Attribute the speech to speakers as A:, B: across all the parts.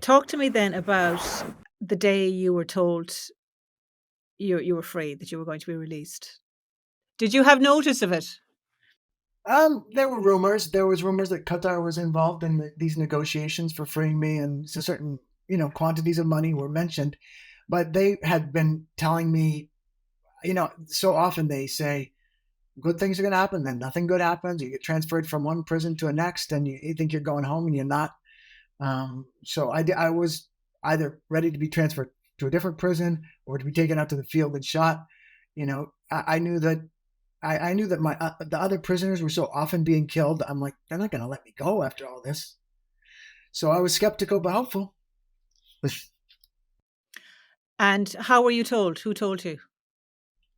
A: Talk to me then about the day you were told you were free, that you were going to be released. Did you have notice of it?
B: There were rumors. There was rumors that Qatar was involved in these negotiations for freeing me, and so certain, quantities of money were mentioned. But they had been telling me, so often they say good things are going to happen, then nothing good happens. You get transferred from one prison to the next, and you think you're going home, and you're not. So I was either ready to be transferred to a different prison or to be taken out to the field and shot. I knew that I knew that my the other prisoners were so often being killed. I'm like, they're not going to let me go after all this. So I was skeptical but hopeful.
A: And how were you told? Who told you?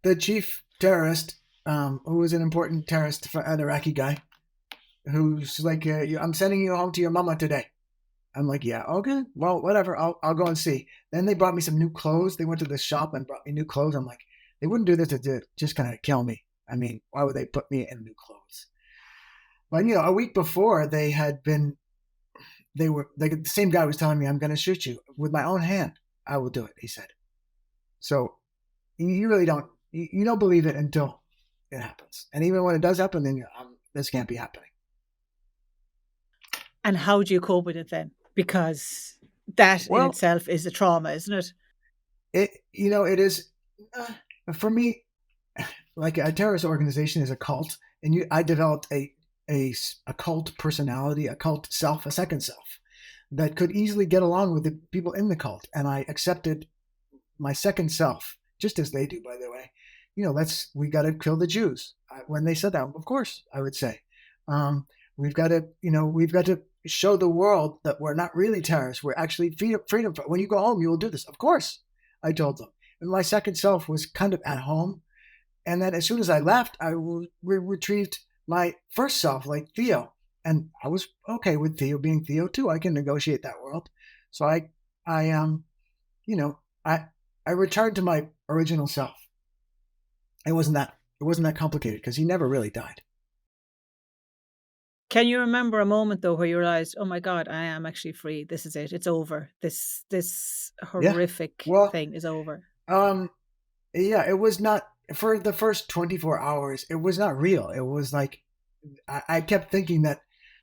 B: The chief terrorist, who was an important terrorist, an Iraqi guy, who's like, "I'm sending you home to your mama today." I'm like, "Yeah, okay, well, whatever. I'll go and see." Then they brought me some new clothes. They went to the shop and brought me new clothes. I'm like, they wouldn't do this to just kind of kill me. I mean, why would they put me in new clothes? But a week before they were like the same guy was telling me, "I'm going to shoot you with my own hand. I will do it," he said. So you really don't believe it until it happens, and even when it does happen, then this can't be happening.
A: And how do you cope with it then? Because that in
B: Well,
A: itself is a trauma, isn't it?
B: it is for me like a terrorist organization is a cult, and I developed a cult personality, a cult self, a second self that could easily get along with the people in the cult, and I accepted my second self, just as they do, by the way. We got to kill the Jews. When they said that, of course, I would say, we've got to show the world that we're not really terrorists. We're actually freedom. When you go home, you will do this. Of course, I told them. And my second self was kind of at home. And then as soon as I left, I retrieved my first self, like Theo. And I was okay with Theo being Theo too. I can negotiate that world. So I, you know, I, I returned to my original self. It wasn't that complicated because he never really died.
A: Can you remember a moment though where you realized, oh my God, I am actually free. This is it. It's over. This
B: Yeah.
A: horrific
B: Well,
A: thing is over.
B: um, yeah, it was not for the first 24 hours. It was not real. It was like I kept thinking that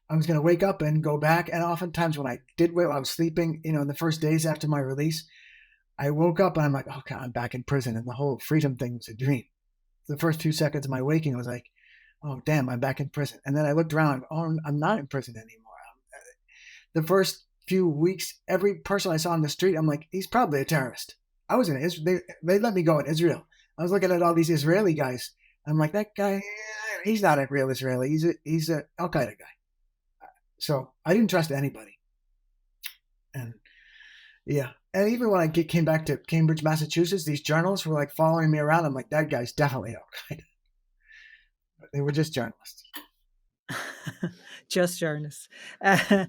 B: I was going to wake up and go back. And oftentimes when I did wake, I was sleeping, in the first days after my release, I woke up and I'm like, okay, I'm back in prison. And the whole freedom thing was a dream. The first 2 seconds of my waking, I was like, oh, damn, I'm back in prison. And then I looked around, oh, I'm not in prison anymore. The first few weeks, every person I saw on the street, I'm like, he's probably a terrorist. I was in Israel. They let me go in Israel. I was looking at all these Israeli guys. I'm like, that guy, he's not a real Israeli. He's a Al Qaeda guy. So I didn't trust anybody. And yeah. And even when I came back to Cambridge, Massachusetts, these journalists were like following me around. I'm like, that guy's definitely Al Qaeda. They were just journalists.
A: Just journalists. Uh,